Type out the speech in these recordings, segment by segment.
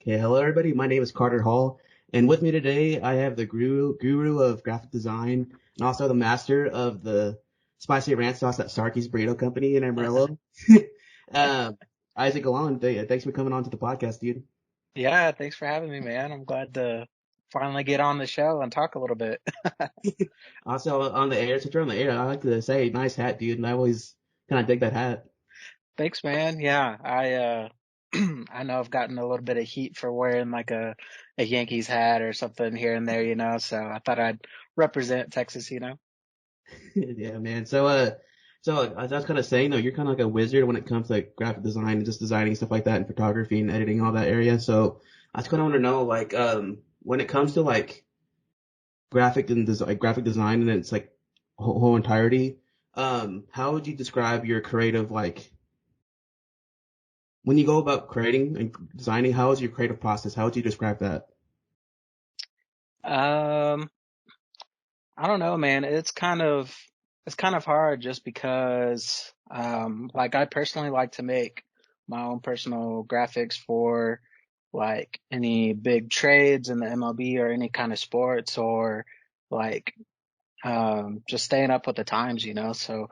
Okay, hello everybody. My name is Carter Hall, and with me today I have the guru of graphic design and also the master of the spicy ranch sauce at Starkey's Burrito Company in Amarillo. uh, Isaac Galan, thanks for coming on to the podcast, dude. Yeah, thanks for having me, man. I'm glad to finally get on the show and talk a little bit. Also on the air, since you're on the air, I like to say, nice hat, dude, and I always kind of dig that hat. Thanks, man. Yeah, I I know I've gotten a little bit of heat for wearing like a Yankees hat or something here and there, so I thought I'd represent Texas. Yeah, man. So as I was kind of saying though, you're kind of like a wizard when it comes to like graphic design and just designing stuff like that and photography and editing all that area. So I just kind of want to know like when it comes to like graphic design and its like whole entirety, how would you describe your creative like when you go about creating and designing? How is your creative process? How would you describe that? Um, I don't know, man. It's kind of hard just because like I personally like to make my own personal graphics for like any big trades in the MLB or any kind of sports or like just staying up with the times. So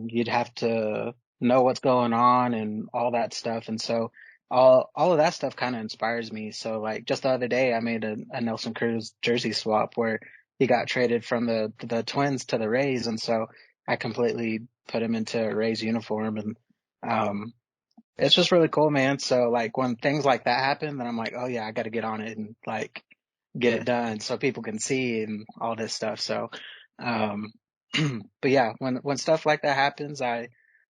you'd have to know what's going on and all that stuff. And so all of that stuff kind of inspires me. So like just the other day, I made a Nelson Cruz jersey swap where he got traded from the Twins to the Rays, and so I completely put him into a Rays uniform, and um, it's just really cool, man. So like when things like that happen, then I'm like, oh yeah, I got to get on it and like get it Yeah, done so people can see and all this stuff. So, um, but yeah, when stuff like that happens, I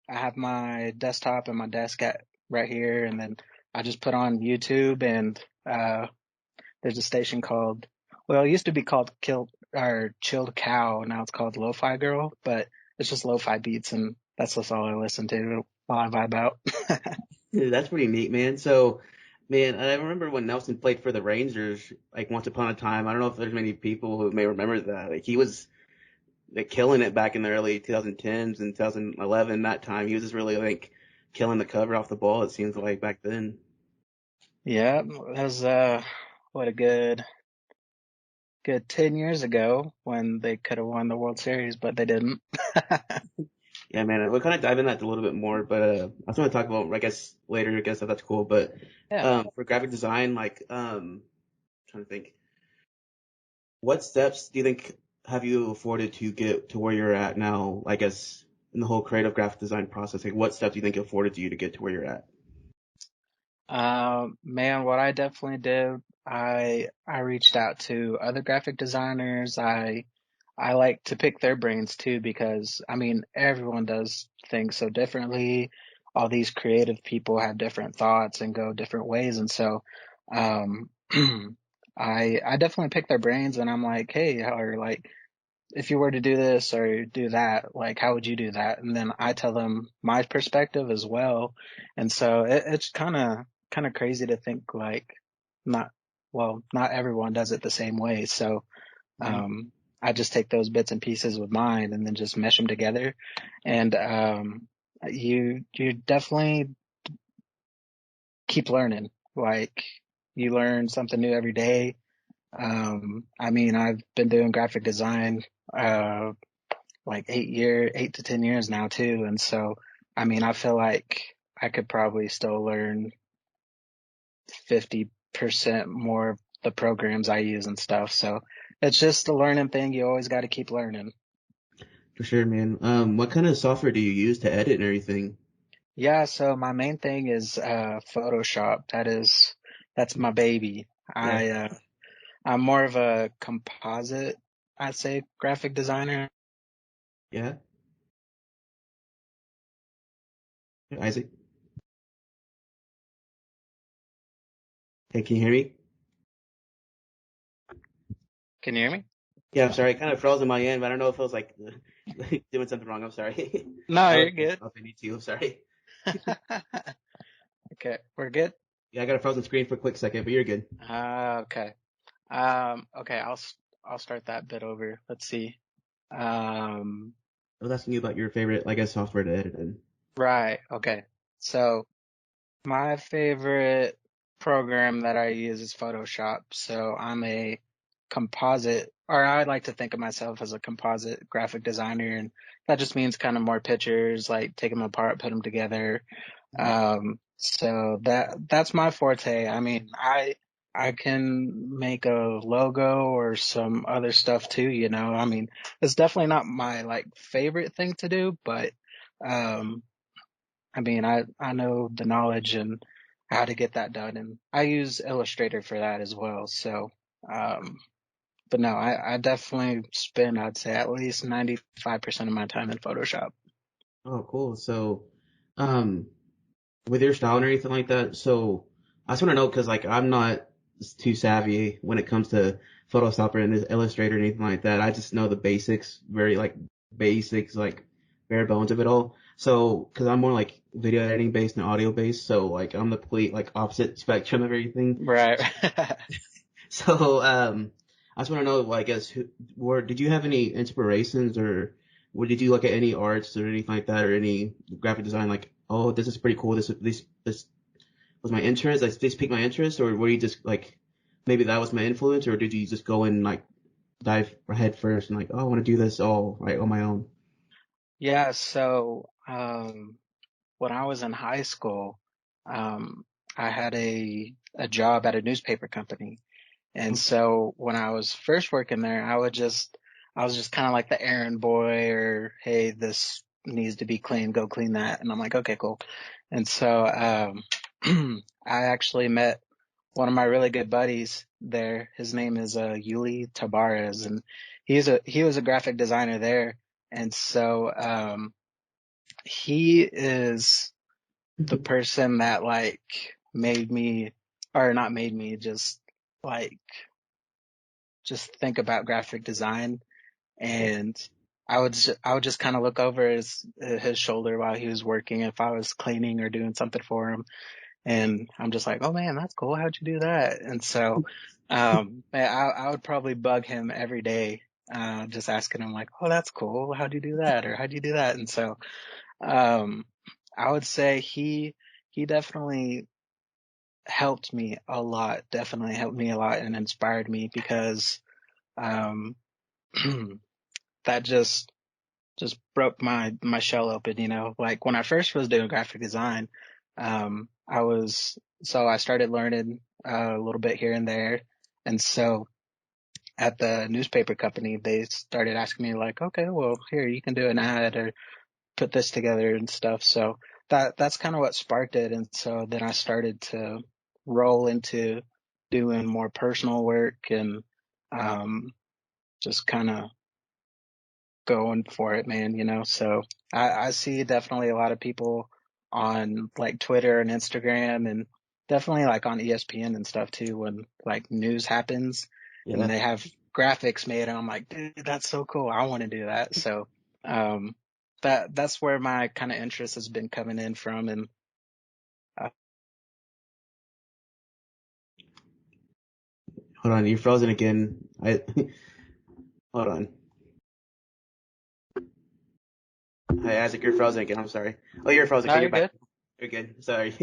have my desktop and my desk at right here, and then I just put on YouTube and there's a station called, well, it used to be called Chilled Cow, now it's called Lo-Fi Girl, but it's just lo-fi beats, and that's just all I listen to while I vibe out. that's pretty neat, man. So, man, I remember when Nelson played for the Rangers, like once upon a time. I don't know if there's many people who may remember that. Like he was like killing it back in the early 2010s and 2011. That time, he was just really like killing the cover off the ball. It seems like back then. Yeah, that was what a good 10 years ago when they could have won the World Series, but they didn't. Yeah, man, we'll kind of dive in that a little bit more, but I just want to talk about, I guess, later, I guess if that's cool. But Yeah. for graphic design, like, trying to think, what steps do you think have you afforded to get to where you're at now? I guess in the whole creative graphic design process, like, what steps do you think afforded you to get to where you're at? Man, what I definitely did, I reached out to other graphic designers. I like to pick their brains too because I mean everyone does things so differently. All these creative people have different thoughts and go different ways, and so um I definitely pick their brains and I'm like, hey, or like if you were to do this or do that, like how would you do that? And then I tell them my perspective as well. And so it's kind of crazy to think like not not everyone does it the same way. So Mhm. I just take those bits and pieces with mine and then just mesh them together. And you definitely keep learning. Like you learn something new every day. I mean, I've been doing graphic design uh like 8 to 10 years now too. And so, I mean, I feel like I could probably still learn 50% more of the programs I use and stuff. So it's just a learning thing. You always got to keep learning. For sure, man. What kind of software do you use to edit and everything? Yeah. So my main thing is, Photoshop. That's my baby. Yeah, I'm more of a composite, I'd say, graphic designer. yeah. Isaac, hey, can you hear me? Can you hear me? Yeah, I'm sorry. It kind of froze on my end, but I don't know if it was like doing something wrong. I'm sorry. No, I was you're good. off any too. I'm sorry. Okay. We're good. Yeah, I got a frozen screen for a quick second, but you're good. Okay. Okay, I'll start that bit over. Let's see. Um, I was asking you about your favorite, I guess, software to edit in. right. Okay. So my favorite. program that I use is Photoshop. So I'm a composite, or I like to think of myself as a composite graphic designer, and that just means kind of more pictures, like take them apart, put them together. So that's my forte. I mean, I can make a logo or some other stuff too, you know. I mean, it's definitely not my like favorite thing to do, but um I mean, I know the knowledge and how to get that done, and I use Illustrator for that as well. So, um, but no, I definitely spend, I'd say, at least 95% of my time in Photoshop. Oh, cool. So, um, with your style and everything like that, so I just want to know because like I'm not too savvy when it comes to Photoshop or Illustrator or anything like that. I just know the basics, very like basics, like bare bones of it all. So, because I'm more like video editing based and audio based, so like I'm the complete like opposite spectrum of everything. Right. So, I just want to know, well, I guess, did you have any inspirations or did you look at any arts or anything like that or any graphic design like, oh, this is pretty cool. This was my interest. Like, this piqued my interest, or were you just like, maybe that was my influence, or did you just go and like dive head first and like, oh, I want to do this all right on my own? Yeah, so when I was in high school, um, I had a job at a newspaper company. And so when I was first working there, I was just kind of like the errand boy or, hey, this needs to be clean, go clean that. And I'm like, okay, cool. And so, I actually met one of my really good buddies there. His name is, Yuli Tabarez, and he was a graphic designer there. And so, he is the person that like made me, or not made me, like, just think about graphic design, and I would just kind of look over his shoulder while he was working if I was cleaning or doing something for him, and I'm just like, oh man, that's cool, how'd you do that? And so I would probably bug him every day, just asking him like, oh, that's cool, how'd you do that, or how'd you do that? And so um I would say he definitely helped me a lot, definitely helped me a lot and inspired me because um that just broke my shell open, you know. Like when I first was doing graphic design, I started learning a little bit here and there, and so at the newspaper company they started asking me like, okay, well here you can do an ad or put this together and stuff. So that's kind of what sparked it, and so then I started to roll into doing more personal work and um, just kind of going for it, man, you know? So I see definitely a lot of people on like Twitter and Instagram and definitely like on ESPN and stuff too when like news happens and Yeah. they have graphics made and I'm like, dude, that's so cool. I want to do that. So um that's where my kind of interest has been coming in from and uh, Hold on, you're frozen again. Hold on. Hi, Isaac, you're frozen again. I'm sorry. Oh, you're frozen. no, Okay, you're you're back. good. You're good. Sorry.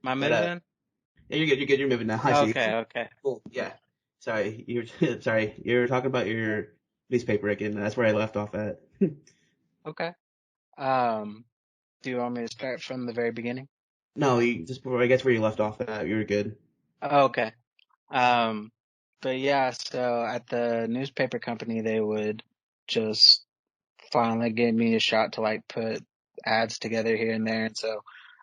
Am I But moving? yeah, you're good. You're good. You're moving now. I see. Okay, okay. Cool. Yeah. Sorry. You're sorry. You're talking about your newspaper again. That's where I left off at. Okay. Um do you want me to start from the very beginning? No, you just I guess where you left off at. You're good. Okay. Um, but yeah, so at the newspaper company, they would just finally give me a shot to like put ads together here and there. And so,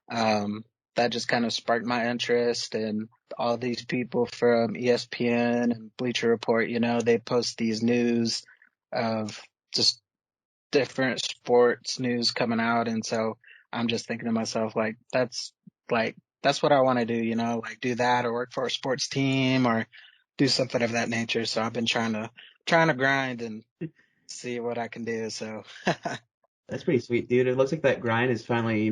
um, that just kind of sparked my interest and all these people from ESPN and Bleacher Report, you know, they post these news of just different sports news coming out. And so I'm just thinking to myself, like, that's what I want to do, you know, like do that or work for a sports team or do something of that nature. So I've been trying to grind and see what I can do. So That's pretty sweet, dude. It looks like that grind is finally,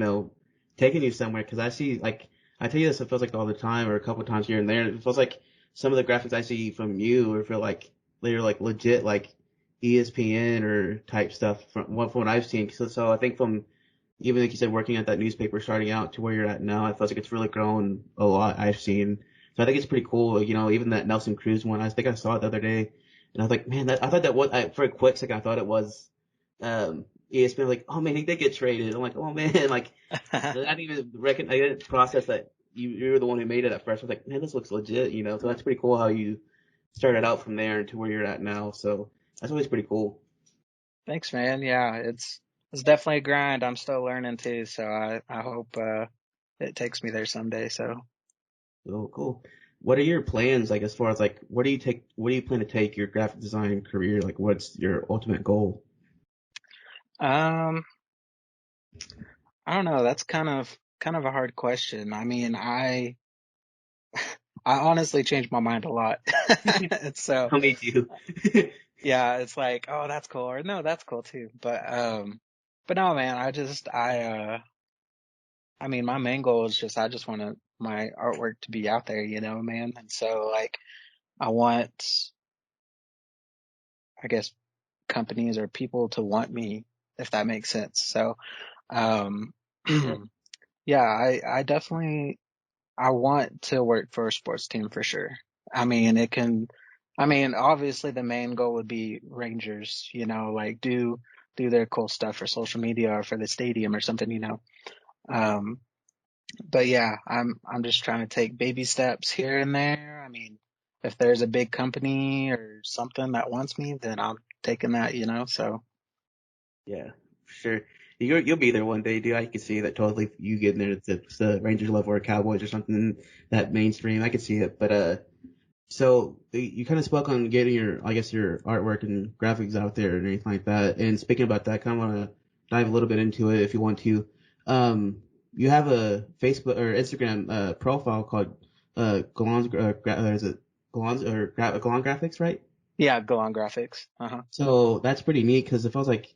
taking you somewhere. Because I see, like, I tell you this, it feels like all the time, or a couple of times here and there. It feels like some of the graphics I see from you, or feel like they're like legit, like ESPN or type stuff from what I've seen. So I think from even like you said, working at that newspaper, starting out to where you're at now, I feel like it's really grown a lot. I've seen. So I think it's pretty cool. Like, even that Nelson Cruz one, I think I saw it the other day, and I was like, man, I thought that was for a quick second, I thought it was ESPN. Like, oh man, he did get traded. I'm like, oh man, like I didn't even reckon, I didn't process that you were the one who made it at first. I was like, man, this looks legit. So that's pretty cool how you started out from there to where you're at now. So that's always pretty cool. Thanks, man. Yeah, it's definitely a grind. I'm still learning too, so I hope it takes me there someday. So, So cool. What are your plans, like, as far as like, where do you plan to take your graphic design career? Like, what's your ultimate goal? um, I don't know. That's kind of a hard question. I mean, I honestly changed my mind a lot. So, I'll meet you. yeah, it's like, oh, that's cool, or no, that's cool too. But no, man, I mean, my main goal is just I just want my artwork to be out there, man. And so like I want, I guess, companies or people to want me, if that makes sense. So, um, Yeah, yeah, I definitely, I want to work for a sports team for sure. I mean, obviously the main goal would be Rangers, like do their cool stuff for social media or for the stadium or something. Um, but yeah, I'm just trying to take baby steps here and there. I mean, if there's a big company or something that wants me, then I'm taking that. So yeah, for sure. You'll be there one day, dude. I can see that totally. You getting there to the Rangers level or Cowboys or something that mainstream. I could see it. But so you kind of spoke on getting I guess, your artwork and graphics out there and anything like that. And speaking about that, I kind of want to dive a little bit into it if you want to. You have a Facebook or Instagram profile called is it Galan's or Galan Graphics, right? yeah, go on graphics. Uh-huh. So that's pretty neat because if I was like,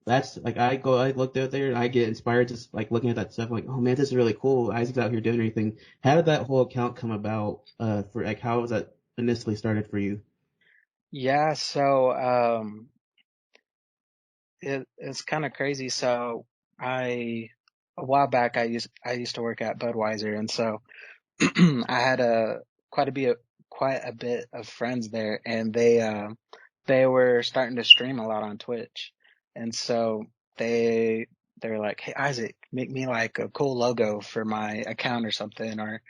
that's like I looked out there and I get inspired just like looking at that stuff. I'm like, oh man, this is really cool. Isaac's out here doing anything. How did that whole account come about? For like, how was that initially started for you? Yeah, so it's kind of crazy. So I a while back I used to work at Budweiser, and so I had quite a bit quite a bit of friends there, and they were starting to stream a lot on Twitch, and so they they were like, "Hey Isaac, make me like a cool logo for my account or something, or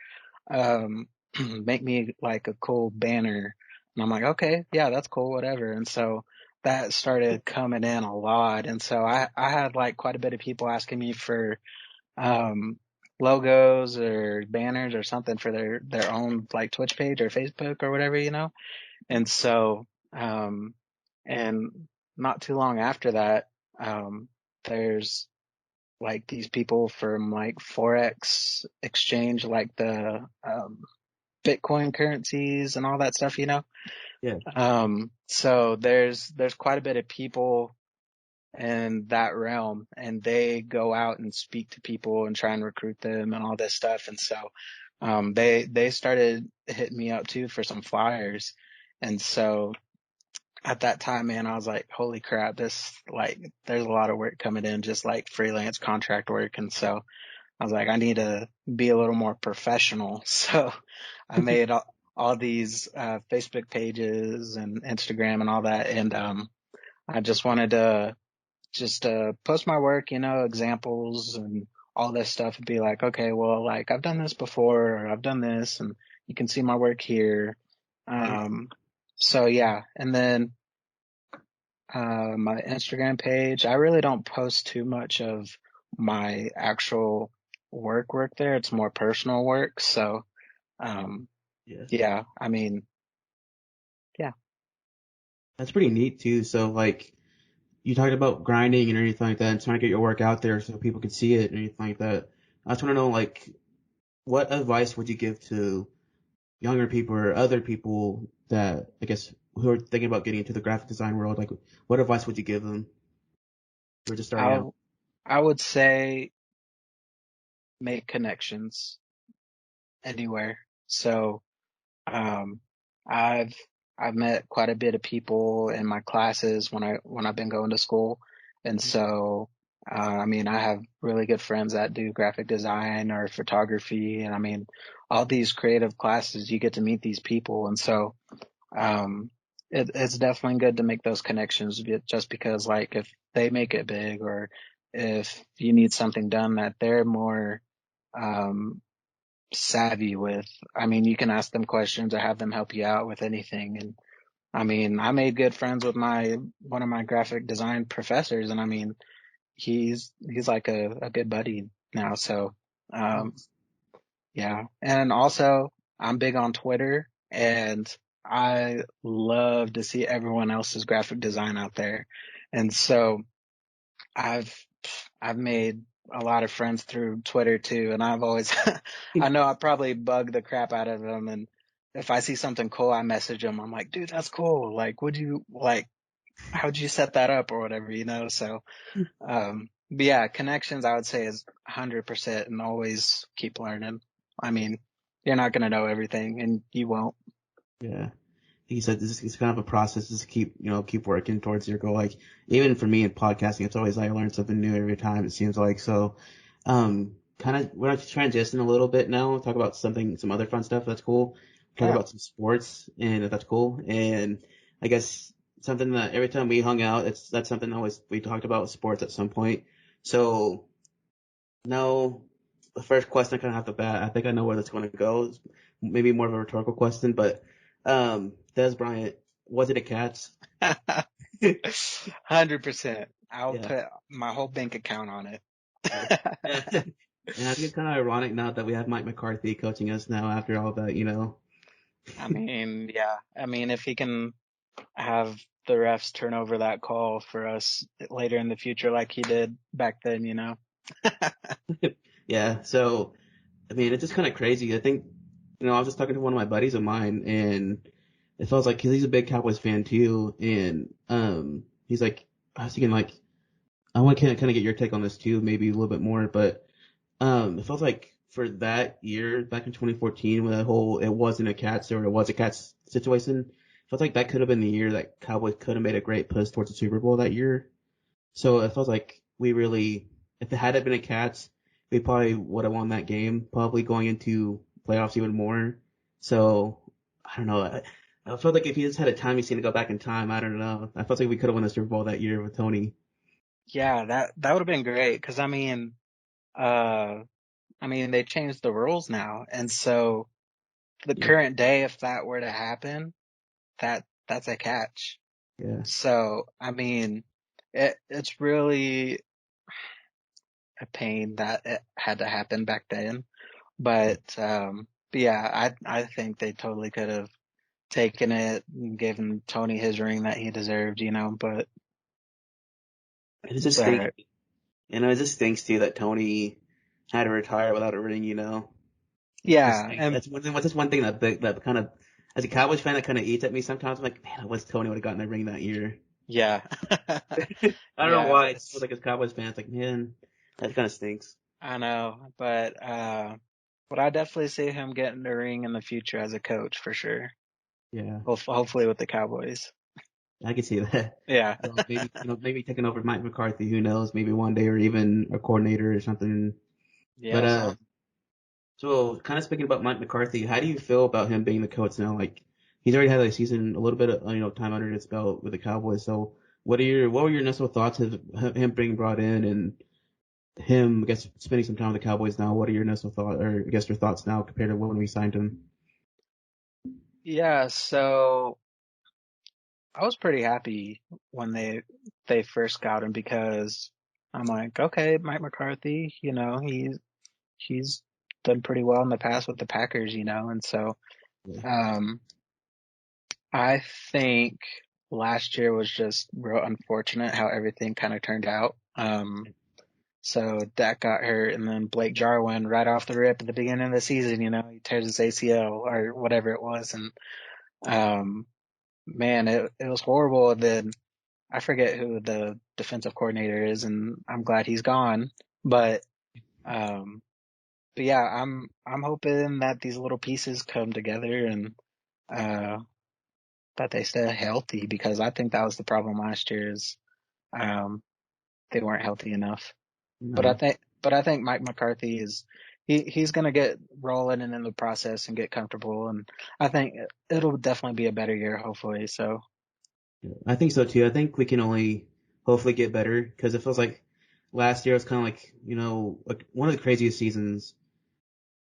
um, make me like a cool banner." And I'm like, "Okay, yeah, that's cool, whatever." And so that started coming in a lot, and so I had like quite a bit of people asking me for um, logos or banners or something for their own like Twitch page or Facebook or whatever. And so, and not too long after that, there's like these people from like Forex exchange, like the Bitcoin currencies and all that stuff. Yeah. So there's quite a bit of people in that realm, and they go out and speak to people and try and recruit them and all this stuff. And so they started hitting me up too for some flyers. And so at that time, man, I was like, holy crap, this like there's a lot of work coming in, just like freelance contract work. And so I was like, I need to be a little more professional. So I made all these Facebook pages and Instagram and all that, and I just wanted to just post my work, examples and all this stuff, and be like, okay, well, like I've done this before, or I've done this, and you can see my work here. Mhm. Um, so yeah, and then my Instagram page, I really don't post too much of my actual work there. It's more personal work. So um, Yeah. yeah, I mean, yeah. That's pretty neat too. So like you talked about grinding and everything like that and trying to get your work out there so people could see it and anything like that. I just want to know, like, what advice would you give to younger people or other people that, I guess, who are thinking about getting into the graphic design world? Like, what advice would you give them who are just starting I out? I would say make connections anywhere. So Um, I've I've met quite a bit of people in my classes when I've been going to school, and so I mean, I have really good friends that do graphic design or photography, and I mean, all these creative classes, you get to meet these people, and so um, it's definitely good to make those connections just because, like, if they make it big or if you need something done that they're more um, savvy with, I mean, you can ask them questions or have them help you out with anything. And I mean, I made good friends with my one of my graphic design professors, and I mean, he's like a good buddy now. So um, yeah, and also I'm big on Twitter, and I love to see everyone else's graphic design out there. And so I've I've made a lot of friends through Twitter too, and I've always I know I probably bug the crap out of them, and if I see something cool, I message them. I'm like, dude, that's cool. Like, would you like? How'd you set that up or whatever, you know? So, but yeah, connections I would say is 100% and always keep learning. I mean, you're not gonna know everything, and you won't. Yeah. He said this is kind of a process. Just keep working towards your goal. Like even for me in podcasting, it's always like I learn something new every time. It seems like so. Kind of we're going to transition a little bit now. Talk about some other fun stuff. That's cool. Talk Yeah, about some sports, and that's cool. And I guess something that every time we hung out, that's something always we talked about sports at some point. So no, the first question I kind of have to bat. I think I know where that's going to go. It's maybe more of a rhetorical question, but Des Bryant, was it a catch? 100%. I'll Yeah, put my whole bank account on yeah, it. yeah. And I think it's kind of ironic now that we have Mike McCarthy coaching us now after all that, you know. I mean, yeah. I mean, if he can have the refs turn over that call for us later in the future like he did back then, you know. Yeah, so I mean, it's just kind of crazy. I think, I was just talking to one of my buddies of mine, and it feels like 'cause he's a big Cowboys fan too, and he's like, I was thinking like, I want to kind of get your take on this too, maybe a little bit more, but it felt like for that year back in 2014, when that whole it wasn't a Cats or it was a Cats situation, it felt like that could have been the year that Cowboys could have made a great push towards the Super Bowl that year. So it felt like we really, if it had been a Cats, we probably would have won that game, probably going into playoffs even more. So I don't know. I felt like if he just had a time machine to go back in time, I don't know. I felt like we could have won the Super Bowl that year with Tony. Yeah, that would have been great because uh, I mean they changed the rules now, and so the Yeah, current day, if that were to happen, that's a catch. yeah, So I mean, it's really a pain that it had to happen back then. But yeah, I think they totally could have taken it and given Tony his ring that he deserved, you know. But it it's just all stinks. right. It just stinks too that Tony had to retire without a ring. Just Yeah, stinks. and That's just one thing that kind of, as a Cowboys fan, that kind of eats at me sometimes. I'm like, man, I wish Tony would have gotten a ring that year. yeah, I don't know yeah. why. It's It's like as Cowboys fans, like, man, that kind of stinks. I know, but I definitely see him getting the ring in the future as a coach for sure. Yeah, Hopefully with the Cowboys. I can see that. Yeah. Maybe taking over Mike McCarthy. Who knows? Maybe one day, or even a coordinator or something. But Yeah. So so kind of speaking about Mike McCarthy, how do you feel about him being the coach now? Like, he's already had a season, a little bit of time under his belt with the Cowboys. So, what were your initial thoughts of him being brought in and him, I guess, spending some time with the Cowboys now? What are your initial thoughts, or I guess your thoughts now compared to when we signed him? yeah, so I was pretty happy when they first got him because I'm like, okay, Mike McCarthy, you know, he's done pretty well in the past with the Packers, you know, and so Yeah, um I think last year was just real unfortunate how everything kind of turned out. So Dak got hurt, and then Blake Jarwin right off the rip at the beginning of the season, you know, he tears his ACL or whatever it was, and um, man, it was horrible. And then I forget who the defensive coordinator is, and I'm glad he's gone. But um, but yeah, I'm hoping that these little pieces come together and uh, that they stay healthy because I think that was the problem last year is um, they weren't healthy enough. But No. I think Mike McCarthy is he's gonna get rolling and in the process and get comfortable, and I think it'll definitely be a better year, hopefully. So I think so too. I think we can only hopefully get better because it feels like last year was kind of like, like one of the craziest seasons,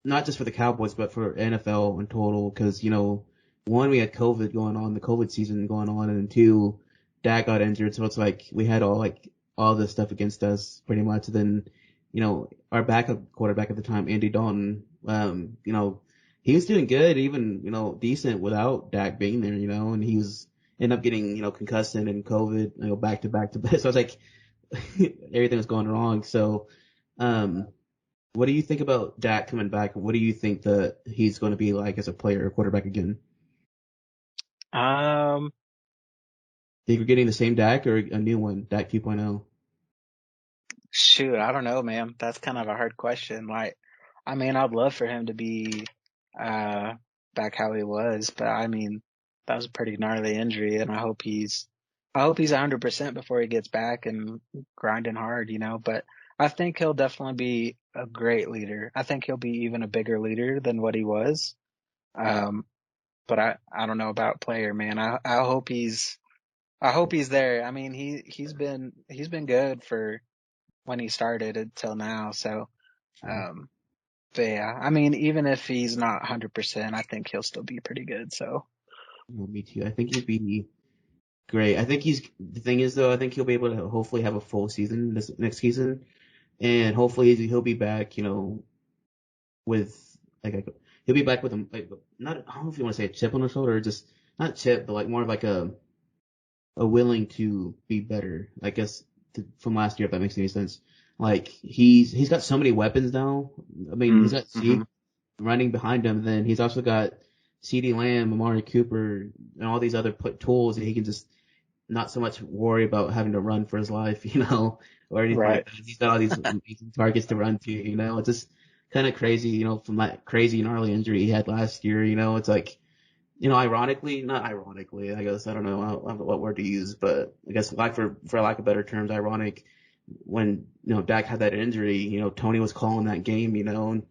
not just for the Cowboys, but for NFL in total. Because, one, we had COVID going on, the COVID season going on, and two, Dak got injured. So it's like we had all this stuff against us pretty much. And then, our backup quarterback at the time, Andy Dalton, he was doing good, even, decent without Dak being there, and he was ended up getting, concussed and COVID, back to back to back. So I was like, everything was going wrong. So, um, what do you think about Dak coming back? What do you think that he's going to be like as a player or quarterback again? um Think we're getting the same Dak or a new one, Dak 2.0? shoot, I don't know, man. That's kind of a hard question. Like, I mean, I'd love for him to be uh back how he was, but I mean, that was a pretty gnarly injury, and I hope he's 100% before he gets back and grinding hard, you know. But I think he'll definitely be a great leader. I think he'll be even a bigger leader than what he was. Um, but I don't know about player, man. I hope he's there. I mean, he's been good for when he started until now. So, Sure. um, but yeah, I mean, even if he's not 100%, I think he'll still be pretty good. So, Me too. I think he'll be great. The thing is though, I think he'll be able to hopefully have a full season this next season, and hopefully he'll be back, with he'll be back with him, like, not, I don't know if you want to say a chip on his shoulder or just not chip, but like more of like a willing to be better, I guess, from last year, if that makes any sense. Like he's got so many weapons now. I mean, he's got mm-hmm. Zeke running behind him, then he's also got CeeDee Lamb, Amari Cooper, and all these other tools that he can just not so much worry about having to run for his life, or anything like Right. that. He's got all these amazing targets to run to, It's just kind of crazy, from that crazy gnarly injury he had last year, It's like, ironically, not ironically, I guess, I don't know what word to use, but I guess for lack of better terms, ironic when, Dak had that injury, Tony was calling that game, and,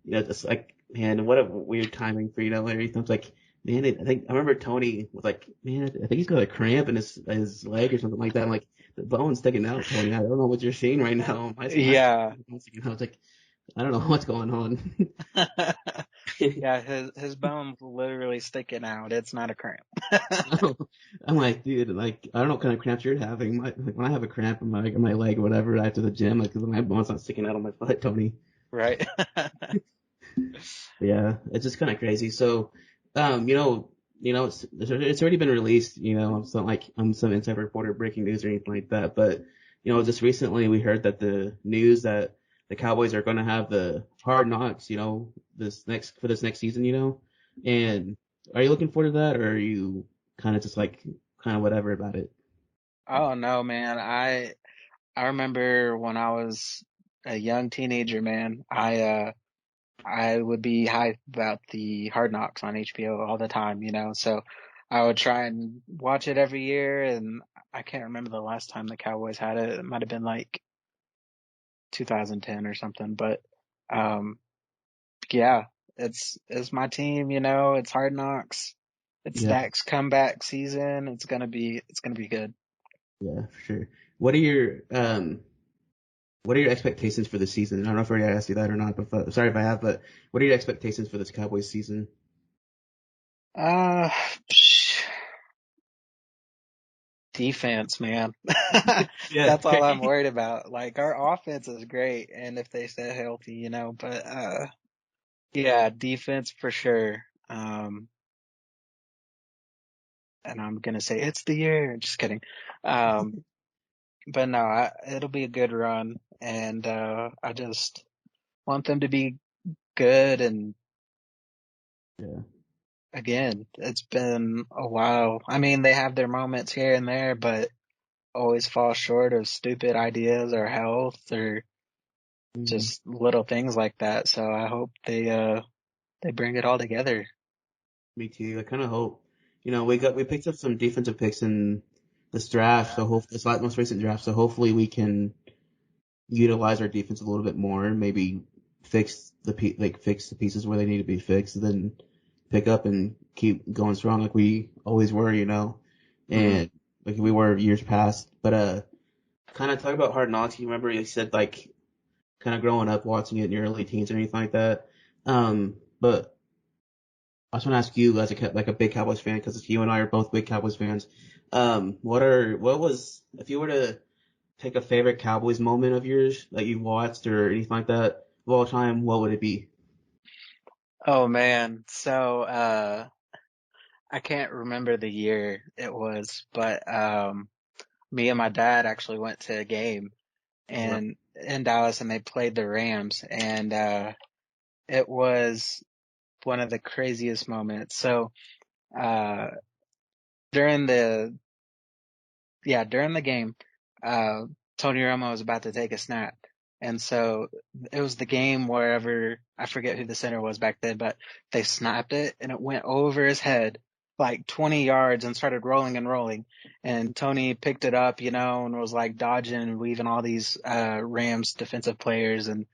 just like, man, what a weird timing for, everything. It's like, man, I remember Tony was like, man, I think he's got a cramp in his leg or something like that. I'm like, the bone's sticking out, Tony. I don't know what you're seeing right now. Yeah. I was like, I don't know what's going on. Yeah, his bone's literally sticking out. It's not a cramp. I'm like, dude, like, I don't know what kind of cramps you're having. Like, when I have a cramp in my leg or whatever after the gym, like, 'cause my bone's not sticking out on my foot, Tony. Right. But yeah, it's just kind of crazy. So, it's already been released. It's not like I'm some inside reporter breaking news or anything like that. But just recently we heard that the news that the Cowboys are going to have the Hard Knocks. This next season. And are you looking forward to that, or are you kind of just like kind of whatever about it? Oh no, man. I remember when I was a young teenager, man. I would be hyped about the Hard Knocks on HBO all the time, you know. So I would try and watch it every year, and I can't remember the last time the Cowboys had it. It might have been like 2010 or something, but um, yeah, it's my team, you know. It's Hard Knocks. It's Yeah, Dak's comeback season. It's gonna be good. yeah, for sure. What are your what are your expectations for the season? I don't know if I already asked you that or not, but sorry if I have. But what are your expectations for this Cowboys season? Uh, defense, man. Yeah, That's all I'm worried about. Like our offense is great, and if they stay healthy, you know, but yeah, defense for sure. And I'm gonna say it's the year. Just kidding. Um, but no, it'll be a good run, and I just want them to be good. And yeah, again, it's been a while. I mean, they have their moments here and there, but always fall short of stupid ideas or health or mm, just little things like that. So I hope they bring it all together. me too. I kind of hope. We picked up some defensive picks in this draft, so most recent draft. So hopefully we can. utilize our defense a little bit more, maybe fix the pieces where they need to be fixed, and then pick up and keep going strong like we always were, Mm. and like we were years past. But kind of talk about Hard Knocks. You remember you said like kind of growing up watching it in your early teens or anything like that. But I just want to ask you as like a big Cowboys fan because you and I are both big Cowboys fans. What was if you were to take a favorite Cowboys moment of yours that you've watched or anything like that of all time, what would it be? Oh man. So, I can't remember the year it was, but, me and my dad actually went to a game Wow. and in Dallas and they played the Rams and, it was one of the craziest moments. So, uh, during the during the game, uh, Tony Romo was about to take a snap. And so it was the game wherever, I forget who the center was back then, but they snapped it and it went over his head like 20 yards and started rolling and rolling. And Tony picked it up, and was like dodging and weaving all these, Rams defensive players. And,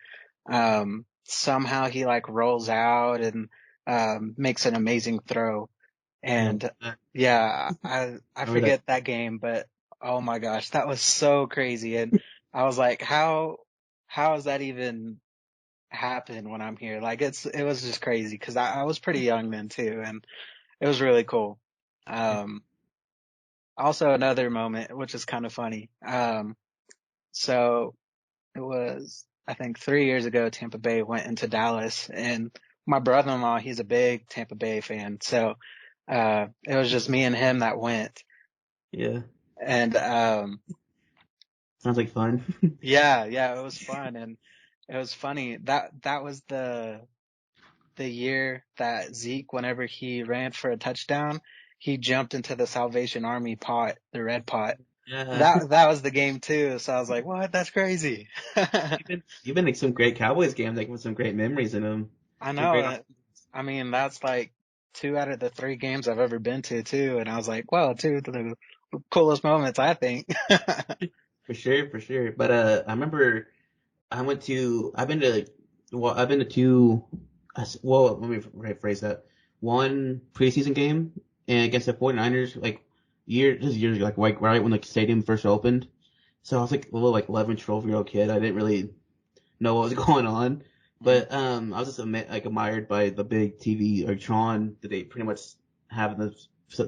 somehow he like rolls out and, makes an amazing throw. Yeah. And yeah, I Remember that? forget that game, but oh my gosh, that was so crazy. And I was like, how does that even happen when I'm here? Like it was just crazy because I was pretty young then too, and it was really cool. Um, Also another moment, which is kind of funny. So it was, I think 3 years ago, Tampa Bay went into Dallas and my brother-in-law, he's a big Tampa Bay fan. So, it was just me and him that went. Yeah. And Sounds like fun. yeah, it was fun and it was funny. That was the year that Zeke, whenever he ran for a touchdown, he jumped into the Salvation Army pot, the red pot. Yeah. That was the game too. So I was like, what? That's crazy. You've been like some great Cowboys games, like with some great memories in them. I Some great. know. I mean, that's like 2 out of the 3 games I've ever been to too. And I was like, well, two of the coolest moments, I think. For sure, for sure. But I remember I've been to two. Well, let me rephrase that. One preseason game and against the 49ers, like years ago, like right when the stadium first opened. So I was like a little like 11, 12-year-old kid. I didn't really know what was going on, Mm. but I was just like admired by the big TV or Tron that they pretty much have in the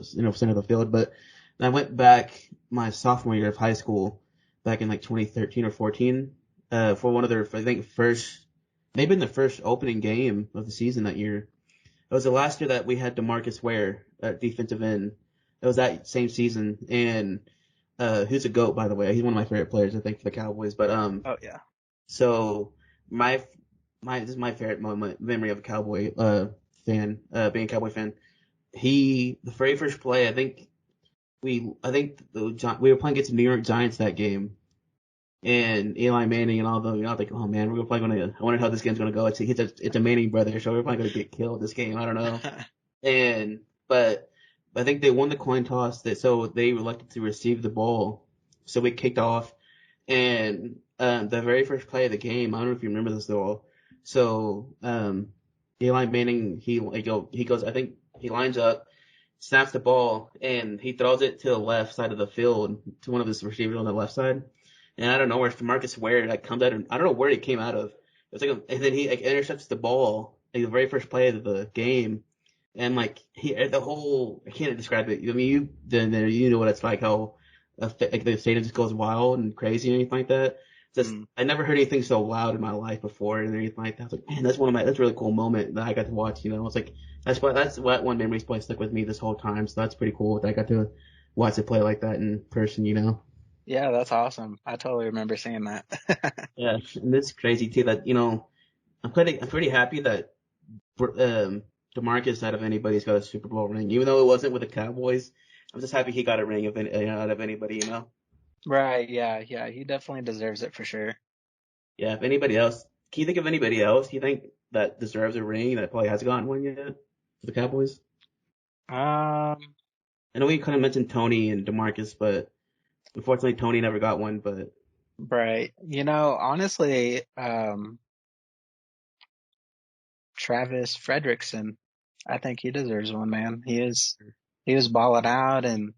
center of the field. But I went back my sophomore year of high school, back in like 2013 or 14, for one of their I think maybe in the first opening game of the season that year. It was the last year that we had DeMarcus Ware at defensive end. It was that same season, and who's a goat by the way. He's one of my favorite players I think for the Cowboys. But Oh yeah. so my this is my favorite memory of a Cowboy fan, being a Cowboy fan. The very first play, I think we were playing against the New York Giants that game, and Eli Manning and all them. Like, oh man, we're probably gonna. I wonder how this game's gonna go. It's a Manning brother, so we're probably gonna get killed this game. I don't know. And but I think they won the coin toss, so they elected to receive the ball. So we kicked off, and the very first play of the game, I don't know if you remember this at all. So Eli Manning, he goes, I think he lines up, snaps the ball, and he throws it to the left side of the field to one of his receivers on the left side. And I don't know where Marcus Ware like comes out, and I don't know where he came out of. It was like, and then he like intercepts the ball, like the very first play of the game, and like I can't describe it. I mean, you know what it's like, how like the stadium just goes wild and crazy and anything like that. Just Mm. I never heard anything so loud in my life before and anything like that. I was like, man, that's a really cool moment that I got to watch. It's like that's what one memory's probably stuck with me this whole time. So that's pretty cool that I got to watch it play like that in person. Yeah, that's awesome. I totally remember seeing that. Yeah, and it's crazy too that I'm pretty happy that DeMarcus out of anybody's got a Super Bowl ring, even though it wasn't with the Cowboys. I'm just happy he got a ring out of anybody. Right. Yeah. He definitely deserves it for sure. Yeah, if anybody else, can you think of anybody else you think that deserves a ring that probably hasn't gotten one yet for the Cowboys? Um, I know we kind of mentioned Tony and DeMarcus, but unfortunately Tony never got one. But Right. Honestly, Travis Frederickson, I think he deserves one, man. He was balling out, and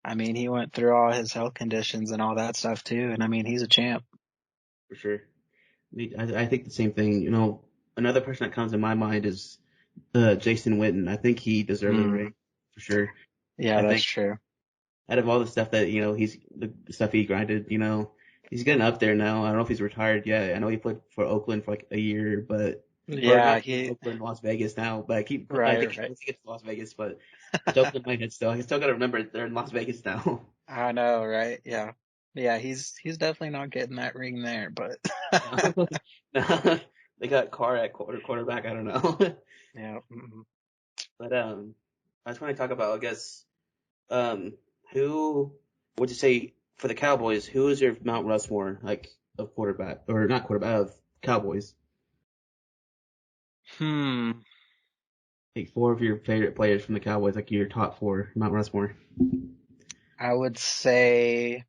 I mean, he went through all his health conditions and all that stuff too. And I mean, he's a champ. For sure. I think the same thing. Another person that comes to my mind is Jason Witten. I think he deserves a Mm, ring for sure. yeah, I that's think true. out of all the stuff that the stuff he grinded, he's getting up there now. I don't know if he's retired yet. I know he played for Oakland for like a year, but or Yeah, not Oakland, Las Vegas now. But I right, think right. it's Las Vegas, but it's Oakland in my head still. I still got to remember they're in Las Vegas now. I know, right? Yeah. Yeah, he's definitely not getting that ring there, but No, no, they got Carr at quarterback. I don't know, yeah. but I just want to talk about, I guess, um, who would you say for the Cowboys? Who is your Mount Rushmore like of quarterback or not quarterback of Cowboys? Hmm. Like four of your favorite players from the Cowboys, like your top four Mount Rushmore. I would say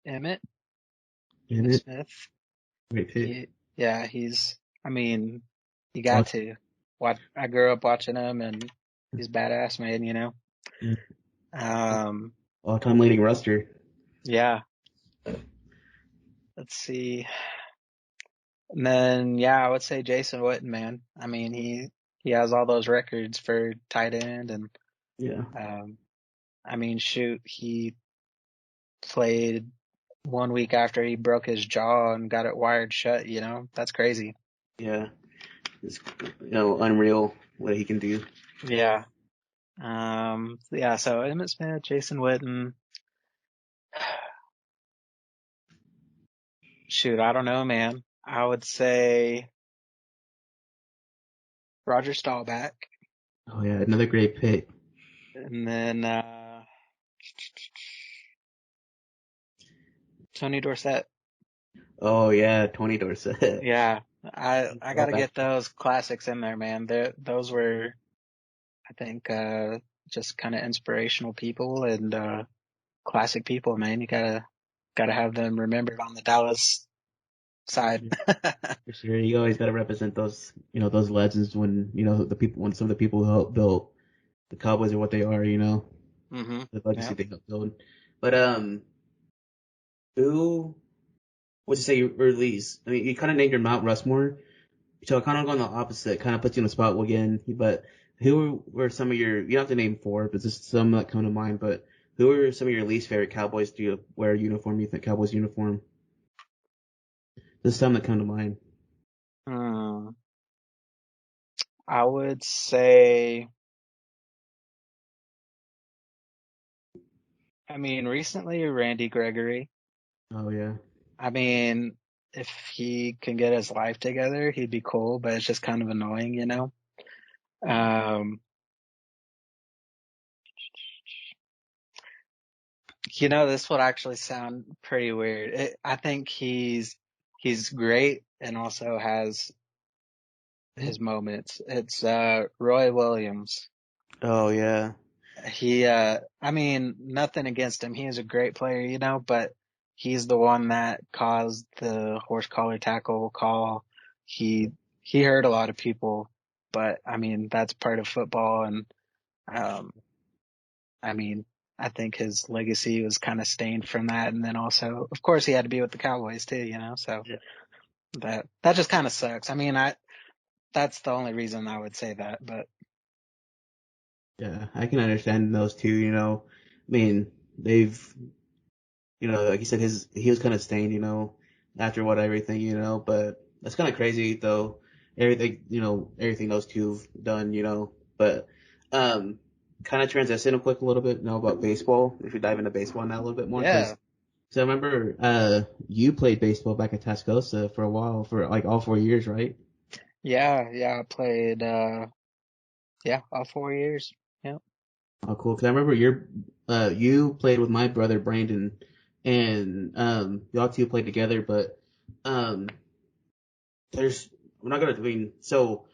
Emmett, In Emmett it, Smith. great pick. Yeah, I mean, you got All, to. I grew up watching him and he's badass, man. yeah, Um, all-time leading roster. yeah, let's see. And then, yeah, I would say Jason Witten, man. I mean, he has all those records for tight end and, Yeah, um, I mean, shoot, he played 1 week after he broke his jaw and got it wired shut. That's crazy. yeah, it's unreal what he can do. Yeah. Yeah, so Emmett Smith, Jason Witten. Shoot, I don't know, man. I would say Roger Staubach, Oh yeah, another great pick. and then Tony Dorsett. Oh yeah, Tony Dorsett. Yeah, I got to Throwback. get those classics in there, man. Those were, I think, just kind of inspirational people and classic people, man. You gotta have them remembered on the Dallas side. For sure, you always got to represent those, those legends when, when some of the people who helped build the Cowboys are what they are, hmm the legacy Yeah. they helped build. But who would you say you release? I mean, you kind of named your Mount Rushmore, so I kind of go on the opposite. Kind of puts you in the spot again. But who were some of your? You don't have to name four, but just some that come to mind. But who are some of your least favorite Cowboys? Do you wear uniform? You think Cowboys uniform? There's some that come to mind. Hmm. I would say, I mean, recently Randy Gregory. Oh yeah, I mean, if he can get his life together, he'd be cool, but it's just kind of annoying. Um, this would actually sound pretty weird. I think he's great and also has his moments. It's Roy Williams. oh yeah, I mean, nothing against him. He is a great player, but he's the one that caused the horse collar tackle call. He, he hurt a lot of people, but I mean, that's part of football. And, um, I mean, I think his legacy was kind of stained from that. And then also, of course, he had to be with the Cowboys too, so yeah, that just kind of sucks. I mean, that's the only reason I would say that, but yeah. I can understand those two. I mean, they've like you said, he was kind of stained, after what everything, but that's kind of crazy though. Everything, everything those two've done, but, kind of transition a quick a little bit, about baseball. If we dive into baseball now a little bit more, yeah, cause, so I remember, you played baseball back at Tascosa for a while, for like all 4 years, right? yeah, I played, yeah, all 4 years. Yeah. Oh, cool. Cause I remember you played with my brother Brandon and, y'all two played together, but, um, there's we're not gonna. I mean, so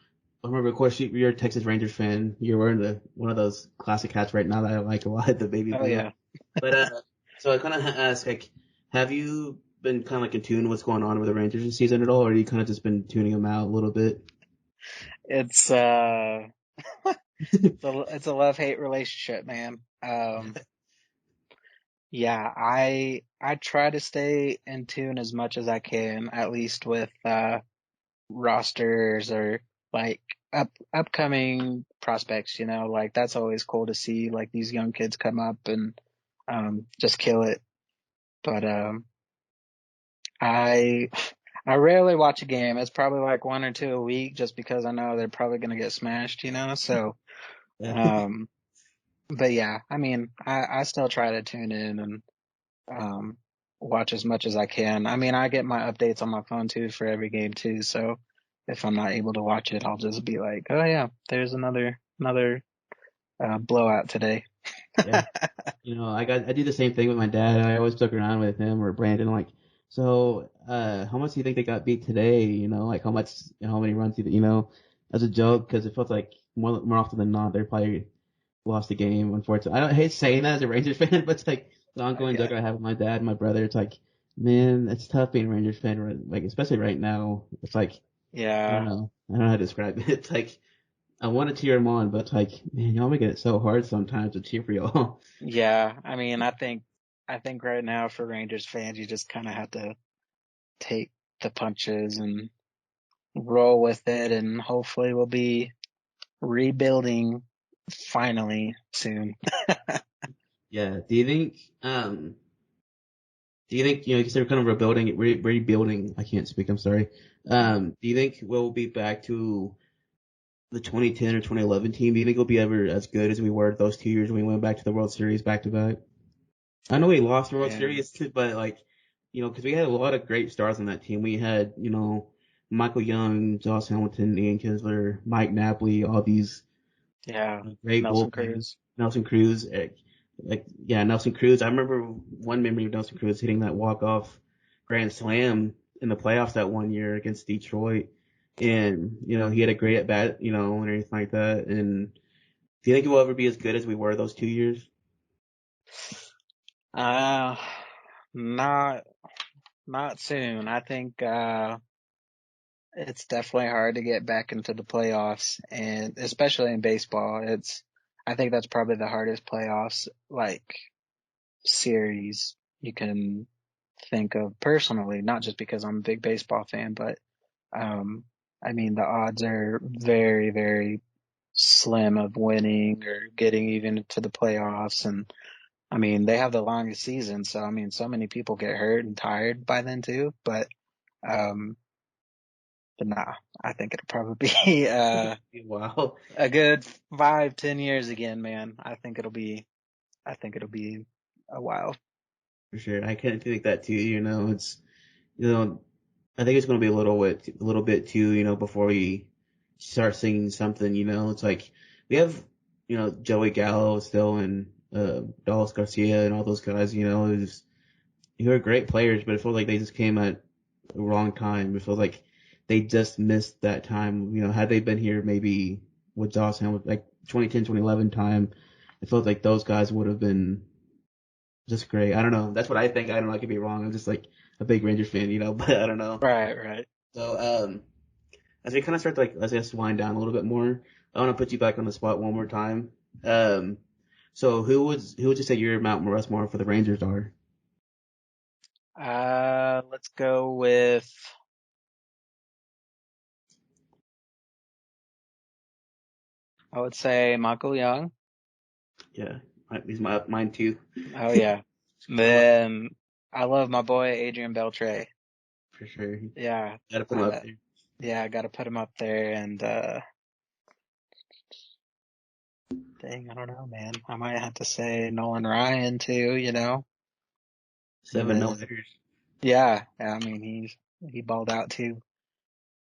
I remember, of course, you're a Texas Rangers fan. You're wearing one of those classic hats right now that I like a lot, the baby Oh blue. yeah. But So I kind of ask, like, have you been kind of like in tune with what's going on with the Rangers this season at all, or have you kind of just been tuning them out a little bit? It's it's a love-hate relationship, man. Yeah, I try to stay in tune as much as I can, at least with rosters or like upcoming prospects, like that's always cool to see like these young kids come up and just kill it. But I I rarely watch a game. It's probably like one or two a week just because I know they're probably gonna get smashed. So Yeah. um but yeah, I mean I still try to tune in and um watch as much as I can. I mean I get my updates on my phone too for every game too, so if I'm not able to watch it, I'll just be like, oh yeah, there's another blowout today. Yeah. I do the same thing with my dad. I always joke around with him or Brandon, like, so, how much do you think they got beat today? Like how much, how many runs as a joke, because it felt like more often than not, they probably lost the game, unfortunately. I don't hate saying that as a Rangers fan, but it's like the ongoing Yeah. joke I have with my dad and my brother. It's like, man, it's tough being a Rangers fan, like, especially right now. It's like, I don't Yeah. know. I don't know how to describe it. It's like, I want to cheer them on, but it's like, man, y'all make it so hard sometimes to cheer for y'all. Yeah. I mean, I think right now for Rangers fans, you just kind of have to take the punches and roll with it, and hopefully we'll be rebuilding finally soon. Yeah. Do you think, because they're kind of rebuilding, I can't speak, I'm sorry. Do you think we'll be back to the 2010 or 2011 team? Do you think we'll be ever as good as we were those 2 years when we went back to the World Series back to back? I know we lost the World Man. Series, but like, because we had a lot of great stars on that team. We had, Michael Young, Josh Hamilton, Ian Kinsler, Mike Napoli, all these Yeah. great Nelson bullpen. Cruz. Nelson Cruz, yeah, Nelson Cruz. I remember one memory of Nelson Cruz hitting that walk-off grand slam in the playoffs that one year against Detroit. And, he had a great at bat, and everything like that. And do you think we'll ever be as good as we were those 2 years? Uh, not not soon. I think it's definitely hard to get back into the playoffs, and especially in baseball, I think that's probably the hardest playoffs like series you can think of personally, not just because I'm a big baseball fan, but um I mean the odds are very, very slim of winning or getting even to the playoffs. And I mean they have the longest season, so I mean so many people get hurt and tired by then too. Um but nah, I think it'll probably be Wow, a good 5, 10 years again, man. I think it'll be a while. for sure. I kind of think that too. You know, I think it's going to be a little bit too, before we start singing something, it's like we have, Joey Gallo still and, Dallas Garcia and all those guys, who are great players, but it feels like they just came at the wrong time. It feels like they just missed that time. Had they been here maybe with Josh Hamilton, like 2010, 2011 time, it feels like those guys would have been just great. I don't know. That's what I think. I don't know. I could be wrong. I'm just like a big Rangers fan, but I don't know. Right, right. So, as we kind of start to, like, let's just wind down a little bit more, I want to put you back on the spot one more time. Um, so who would you say your Mount Rushmore for the Rangers are? Let's go with, I would say Michael Young. Yeah, he's mine too. Oh yeah. I love Then I love my boy Adrian Beltre. for sure. Yeah. Got to put him up Uh, there yeah, I got to put him up there. And dang, I don't know, man. I might have to say Nolan Ryan too. 7 no Then hitters. yeah, I mean he balled out too.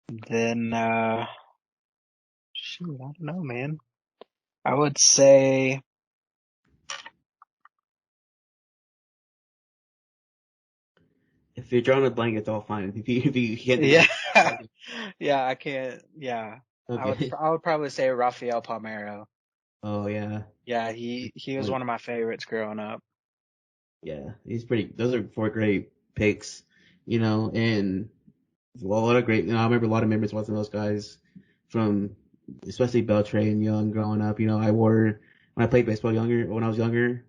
Then shoot, I don't know, man. I would say If you're drawing a blank, it's all fine. If you can't think of yeah. it, Yeah, I can't. Yeah. okay. I would probably say Rafael Palmeiro. Oh yeah, Yeah, he was like one of my favorites growing up. Yeah, he's pretty. Those are four great picks, and well, a lot of great. I remember a lot of memories watching those guys from, especially Beltray and Young growing up. I wore when I played baseball when I was younger.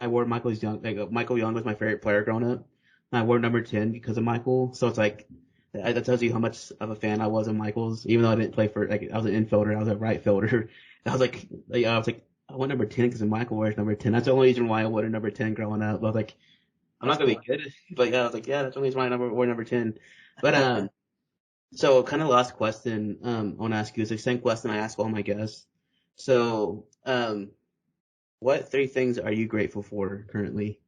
I wore Michael's Young. Michael Young was my favorite player growing up. And I wore number 10 because of Michael. So it's like that tells you how much of a fan I was of Michael's. Even though I didn't play for I was an infielder, I was a right fielder. I want number 10 because Michael wears number 10. That's the only reason why I wore number 10 growing up. I was like, I'm That's not gonna cool. be good, but yeah, I was like, yeah, that's the only reason why I wore number 10. But so kind of last question I want to ask you is the same question I ask all my guests. So what three things are you grateful for currently?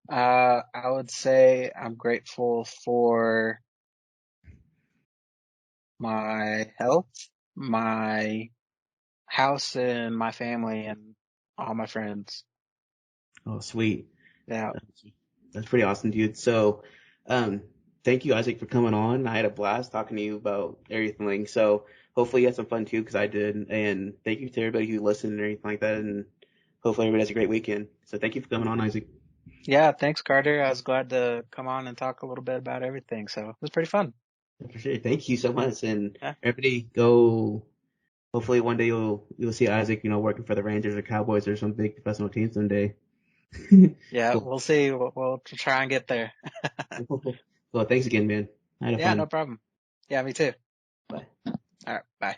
I would say I'm grateful for my health, my house, and my family, and all my friends. Oh, sweet. Yeah. That's, that's pretty awesome, dude. So, um, thank you, Isaac, for coming on. I had a blast talking to you about everything. So, hopefully, you had some fun too, because I did. And thank you to everybody who listened and everything like that. And hopefully, everybody has a great weekend. So, thank you for coming on, Isaac. Yeah, thanks, Carter. I was glad to come on and talk a little bit about everything. So it was pretty fun. For sure. Thank you so much. And Yeah. everybody, go. Hopefully, one day you'll see Isaac, working for the Rangers or Cowboys or some big professional team someday. Yeah, Cool. we'll see. We'll try and get there. Well, thanks again, man. I had Yeah, no fun. problem. Yeah, me too. Bye. All right, bye.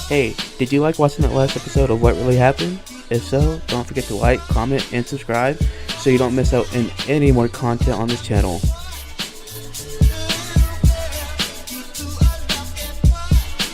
Hey, did you like watching that last episode of What Really Happened? If so, don't forget to like, comment, and subscribe so you don't miss out on any more content on this channel.